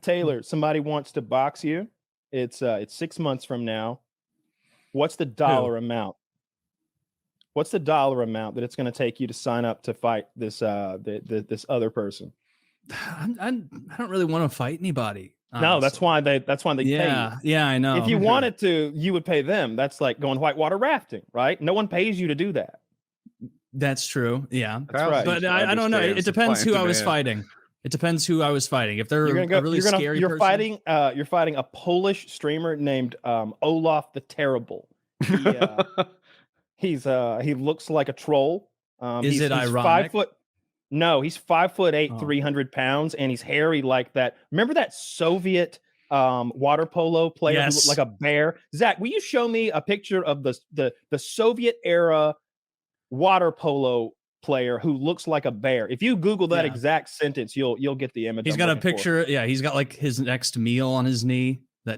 Taylor, somebody wants to box you. It's 6 months from now. What's the dollar amount? What's the dollar amount that it's going to take you to sign up to fight this this other person? I don't really want to fight anybody. Honestly. No, that's why they pay you. Yeah, I know. If you wanted to, you would pay them. That's like going whitewater rafting, right? No one pays you to do that. That's true. Yeah, that's right. But I don't know. It depends who I was fighting. It depends who I was fighting. If they're a really scary person, you're fighting a Polish streamer named Olaf the Terrible. He looks like a troll. Is it ironic? He's 5'8", 300 pounds, and he's hairy like that. Remember that Soviet water polo player who looked like a bear? Zach, will you show me a picture of the Soviet era water polo player who looks like a bear? If you Google that exact sentence, you'll get the image. He's got a picture. Yeah, he's got like his next meal on his knee. That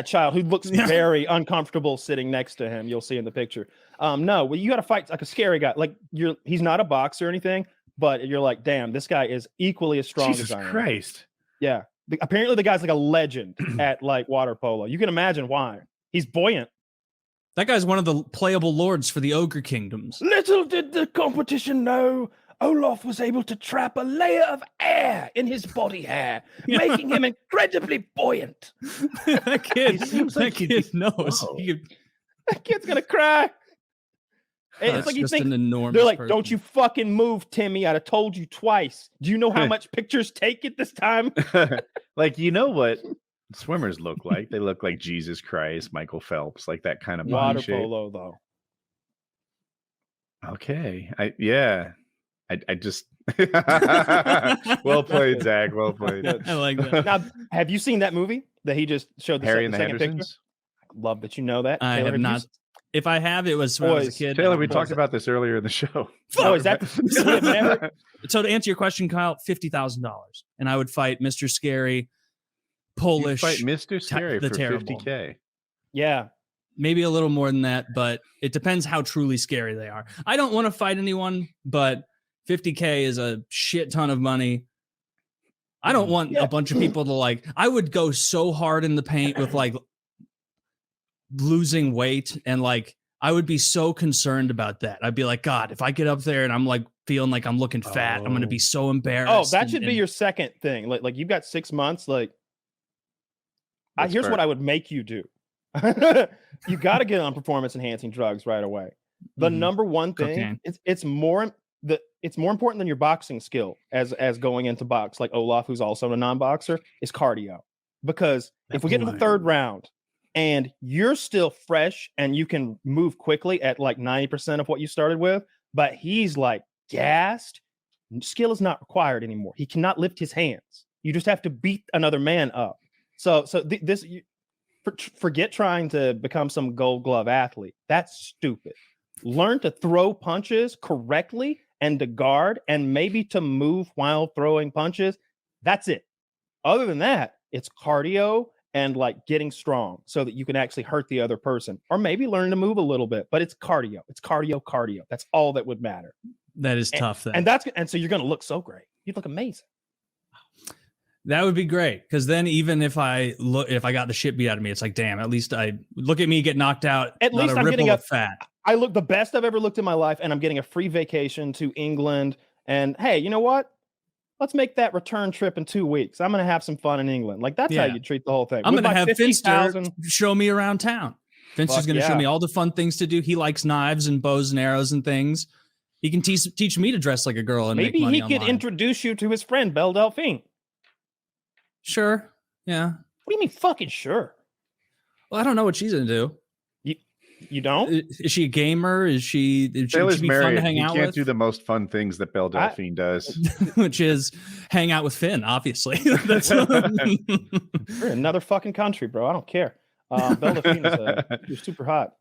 child who looks very uncomfortable sitting next to him. You'll see in the picture. No, well, you got to fight like a scary guy. Like he's not a boxer or anything, but you're like, damn, this guy is equally as strong as I am. Jesus Christ. Yeah. Apparently the guy's like a legend at like water polo. You can imagine why. He's buoyant. That guy's one of the playable lords for the Ogre Kingdoms. Little did the competition know, Olaf was able to trap a layer of air in his body hair, making him incredibly buoyant. That kid knows. That kid's gonna cry. It's like you think they're like, don't you fucking move, Timmy. I'd have told you twice. Do you know how much pictures take it this time? Like, you know what swimmers look like? They look like Jesus Christ, Michael Phelps, like that kind of water polo, though. Okay, I just well played, Zach. Well played. I like that. Now, have you seen that movie that he just showed? Harry and the second Hendersons? picture? I love that you know that. I have not. If I have, it was when I was a kid. Taylor, we talked about this earlier in the show. Oh, is that? So to answer your question, Kyle, $50,000, and I would fight Mr. Scary, Polish. You'd fight Mr. Scary for terrible. $50K. Yeah, maybe a little more than that, but it depends how truly scary they are. I don't want to fight anyone, but $50K is a shit ton of money. I don't want a bunch of people to like. I would go so hard in the paint with like losing weight, and like I would be so concerned about that. I'd be like, God, if I get up there and I'm like feeling like I'm looking fat, I'm gonna be so embarrassed. Oh, that should be your second thing. Like you've got 6 months. Like, here's what I would make you do. You got to get on performance enhancing drugs right away. The number one thing, it's more important than your boxing skill as going into box, like Olaf, who's also a non-boxer, is cardio. Because if we get to the third round and you're still fresh and you can move quickly at like 90% of what you started with, but he's like gassed, skill is not required anymore. He cannot lift his hands. You just have to beat another man up. Forget trying to become some gold glove athlete. That's stupid. Learn to throw punches correctly and to guard and maybe to move while throwing punches. That's it. Other than that, it's cardio and like getting strong so that you can actually hurt the other person, or maybe learn to move a little bit, but it's cardio. It's cardio. That's all that would matter. That is tough. Then. And so you're going to look so great. You'd look amazing. That would be great, because then even if I got the shit beat out of me, it's like, damn, at least I look at me get knocked out. At least I'm getting a fat. I look the best I've ever looked in my life, and I'm getting a free vacation to England. And hey, you know what? Let's make that return trip in 2 weeks. I'm going to have some fun in England. Like that's how you treat the whole thing. I'm going to have Finster show me around town. Finster's going to show me all the fun things to do. He likes knives and bows and arrows and things. He can teach me to dress like a girl and maybe make money he could introduce you to his friend Belle Delphine. Sure. Yeah. What do you mean fucking sure? Well, I don't know what she's going to do. You don't? Is she a gamer? Is she Taylor's be married. Fun to hang out he can't with? do the most fun things that Belle Delphine does. Which is hang out with Finn, obviously. That's We're in another fucking country, bro. I don't care. Belle Delphine is super hot.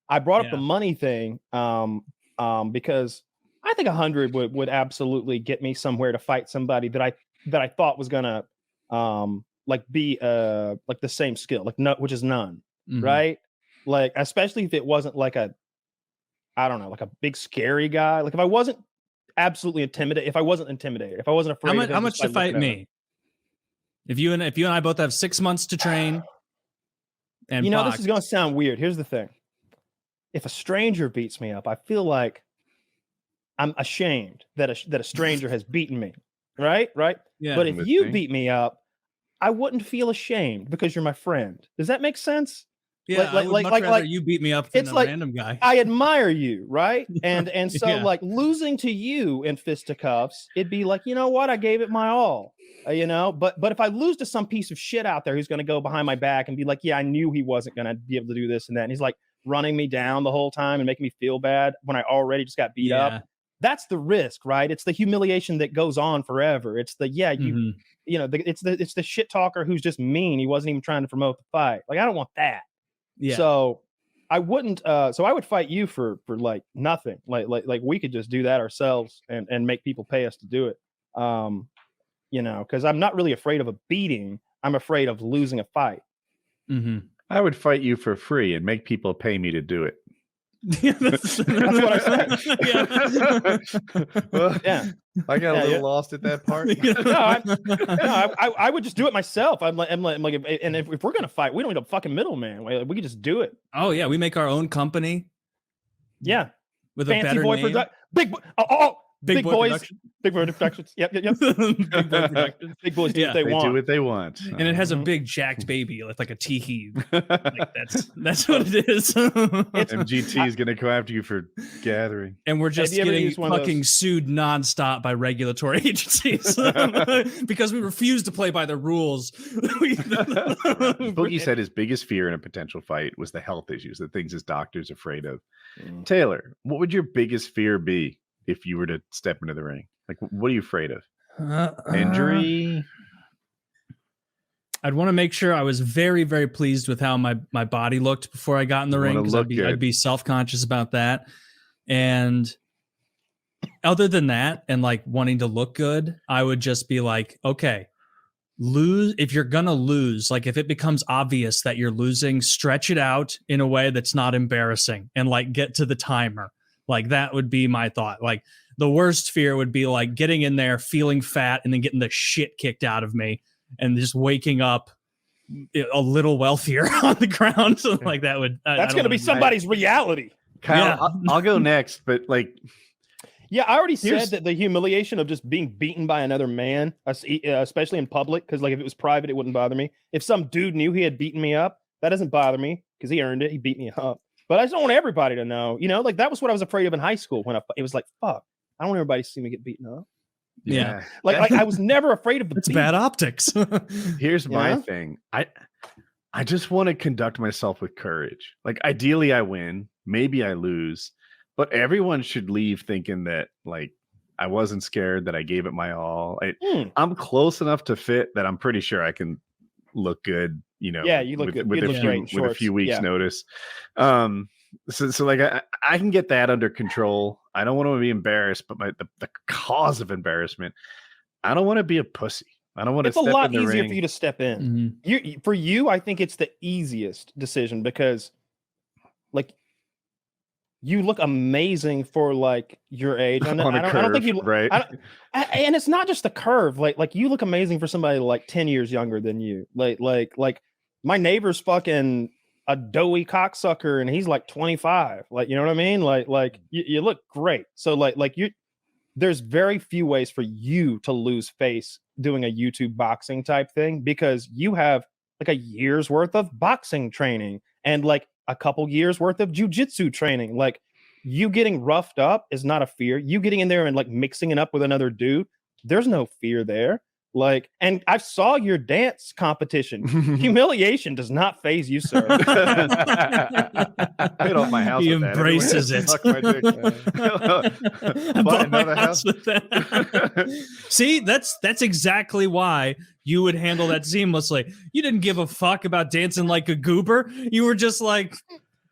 I brought up the money thing because I think 100 would absolutely get me somewhere to fight somebody that I thought was gonna be like the same skill, which is none, right? Like, especially if it wasn't like a big scary guy. Like if I wasn't absolutely intimidated, if I wasn't afraid. How much to fight me? If you and I both have 6 months to train, and this is gonna sound weird. Here's the thing: if a stranger beats me up, I feel like I'm ashamed that a stranger has beaten me. Right? Yeah. But if you beat me up, I wouldn't feel ashamed because you're my friend. Does that make sense? Yeah, I would much rather you beat me up than a random guy. I admire you, right? And so like losing to you in fisticuffs, it'd be like, you know what? I gave it my all, But if I lose to some piece of shit out there who's going to go behind my back and be like, yeah, I knew he wasn't going to be able to do this and that, and he's like running me down the whole time and making me feel bad when I already just got beat up. That's the risk, right? It's the humiliation that goes on forever. It's the it's the shit talker who's just mean. He wasn't even trying to promote the fight. Like, I don't want that. Yeah. So I wouldn't. So I would fight you for like nothing. Like we could just do that ourselves and make people pay us to do it. Because I'm not really afraid of a beating. I'm afraid of losing a fight. Mm-hmm. I would fight you for free and make people pay me to do it. That's what I said. Well, I got a little lost at that part. I would just do it myself. I'm like, and if we're gonna fight, we don't need a fucking middleman. We can just do it. Oh yeah, we make our own company. Yeah, with Fancy a better boy name. Big boys. Production. Big boy productions. Yep. Big boy productions. Big boys do what they want. They do what they want. And it has a big jacked baby, like a tee. Like that's what it is. MGT is gonna go after you for gathering. And we're just getting fucking sued nonstop by regulatory agencies because we refuse to play by the rules. Boogie said his biggest fear in a potential fight was the health issues, the things his doctor's afraid of. Taylor, what would your biggest fear be if you were to step into the ring? Like, what are you afraid of? Injury? I'd want to make sure I was very, very pleased with how my body looked before I got in the ring, because I'd be self-conscious about that. And other than that, and like wanting to look good, I would just be like, okay, if you're gonna lose, like if it becomes obvious that you're losing, stretch it out in a way that's not embarrassing and like get to the timer. Like that would be my thought. Like the worst fear would be like getting in there, feeling fat, and then getting the shit kicked out of me and just waking up a little wealthier on the ground. So like that would, that's going to be somebody's reality. Kyle, I'll go next, but like, yeah, I already said that the humiliation of just being beaten by another man, especially in public, because like if it was private, it wouldn't bother me. If some dude knew he had beaten me up, that doesn't bother me because he earned it. He beat me up. But I just don't want everybody to know, like that was what I was afraid of in high school when it was like, fuck, I don't want everybody to see me get beaten up. Yeah. Like I was never afraid of the It's bad optics. Here's my thing. I just want to conduct myself with courage. Like ideally I win, maybe I lose, but everyone should leave thinking that like I wasn't scared, that I gave it my all. I'm close enough to fit that I'm pretty sure I can look good, Yeah, you look good. With a few weeks notice. So like I can get that under control. I don't want to be embarrassed, but the cause of embarrassment, I don't want to be a pussy. I don't want to. It's a lot easier for you to step in. Mm-hmm. For you, I think it's the easiest decision because, like, you look amazing for like your age. I don't think you right. And it's not just the curve. Like you look amazing for somebody like 10 years younger than you. Like my neighbor's fucking a doughy cocksucker and he's like 25. Like, you know what I mean? Like you look great. So like there's very few ways for you to lose face doing a YouTube boxing type thing because you have like a year's worth of boxing training and like a couple years worth of jujitsu training. Like you getting roughed up is not a fear. You getting in there and like mixing it up with another dude, there's no fear there. Like, and I saw your dance competition. Humiliation does not faze you, sir. Get off my house. He embraces it. Buy another house. See, that's exactly why you would handle that seamlessly. You didn't give a fuck about dancing like a goober. You were just like,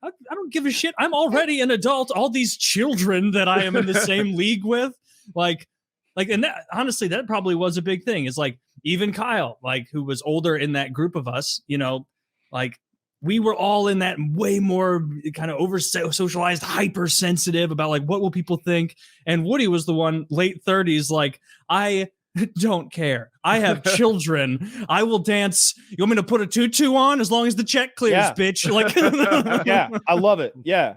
I don't give a shit. I'm already an adult. All these children that I am in the same league with, like, and that, honestly, that probably was a big thing. It's like even Kyle, like who was older in that group of us, like we were all in that way more kind of over socialized, hypersensitive about like, what will people think? And Woody was the one late 30s. Like I don't care. I have children. I will dance. You want me to put a tutu on as long as the check clears, bitch? Like, yeah, I love it. Yeah.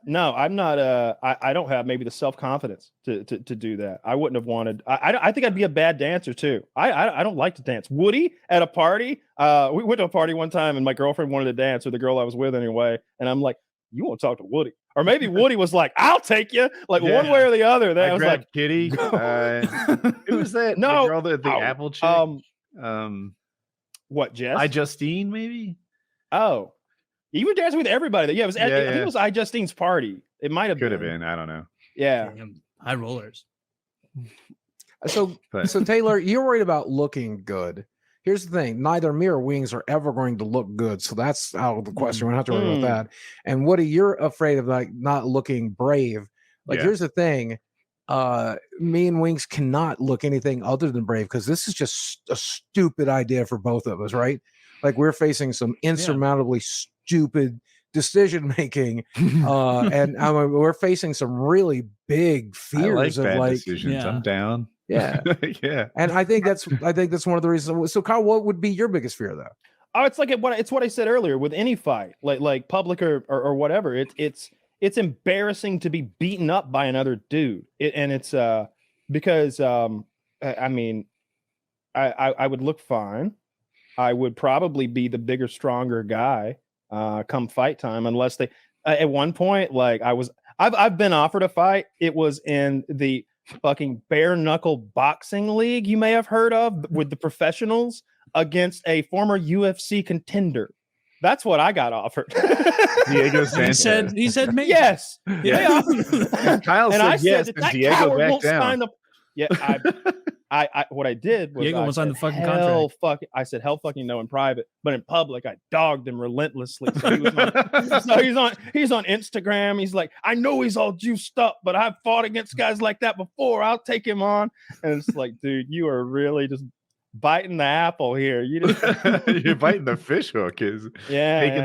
No, I'm not. I don't have maybe the self-confidence to do that. I wouldn't have wanted. I think I'd be a bad dancer too. I don't like to dance. Woody at a party. We went to a party one time and my girlfriend wanted to dance, or the girl I was with anyway. And I'm like, you want to talk to Woody? Or maybe Woody was like, I'll take you, like one way or the other. That I was like, Kitty. Who was that? No, the girl that the apple chick. What, Jess? iJustine, maybe. Oh, you were dancing with everybody. Yeah, it was. I think it was iJustine's party. It might have could have been. I don't know. Yeah, high rollers. So Taylor, you're worried about looking good. Here's the thing: neither me or Wings are ever going to look good, so that's out of the question. We don't have to worry about that. And Woody, you're afraid of like not looking brave. Like, here's the thing: me and Wings cannot look anything other than brave, because this is just a stupid idea for both of us, right? Like, we're facing some insurmountably stupid decision making, and we're facing some really big fears of like decisions. I'm down. Yeah. Yeah. And I think that's one of the reasons. So Kyle, what would be your biggest fear though? Oh, it's like what I said earlier with any fight, like public or whatever. It's embarrassing to be beaten up by another dude. It's because I mean, I would look fine. I would probably be the bigger, stronger guy come fight time, unless they at one point, like I've been offered a fight. It was in the fucking bare knuckle boxing league you may have heard of, with the professionals, against a former UFC contender. That's what I got offered. Diego Sanchez. He said maybe. Yes. Yeah. And Kyle said yes, and and Diego backed down. I what I did was Diego was on the fucking contract. I said hell fucking no in private, but in public I dogged him relentlessly. So he's on Instagram. He's like, I know he's all juiced up, but I've fought against guys like that before. I'll take him on. And it's like, dude, you are really just biting the apple here. You're biting the fish hook. Taking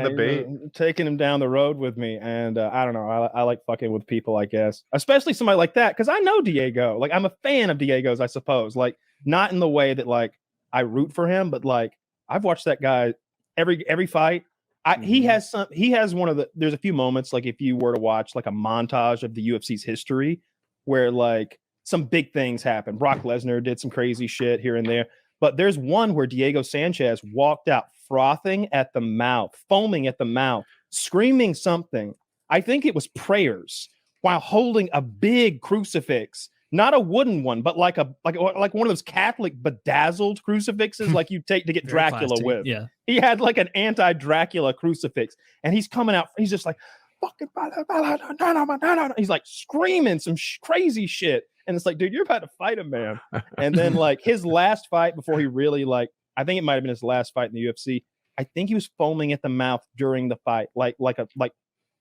the bait, taking him down the road with me. And I don't know. I like fucking with people, I guess, especially somebody like that, because I know Diego. Like, I'm a fan of Diego's, I suppose. Like, not in the way that like I root for him, but like I've watched that guy every fight. He has one of the. There's a few moments, like if you were to watch like a montage of the UFC's history, where like some big things happen. Brock Lesnar did some crazy shit here and there. But there's one where Diego Sanchez walked out frothing at the mouth, foaming at the mouth, screaming something. I think it was prayers, while holding a big crucifix, not a wooden one, but like one of those Catholic bedazzled crucifixes like you take to get Dracula plastic. with. Yeah. He had like an anti-Dracula crucifix, and he's coming out. He's just like, fucking, he's like screaming some crazy shit. And it's like, dude, you're about to fight him, man. And then like his last fight before he really like, I think it might have been his last fight in the UFC. I think he was foaming at the mouth during the fight, like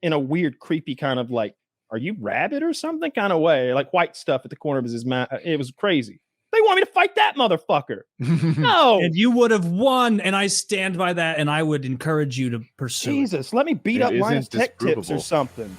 in a weird, creepy kind of like, are you rabid or something kind of way, like white stuff at the corner of his mouth. It was crazy. They want me to fight that motherfucker. No. And you would have won, and I stand by that, and I would encourage you to pursue. Jesus, let me beat up Linus Tech Tips or something.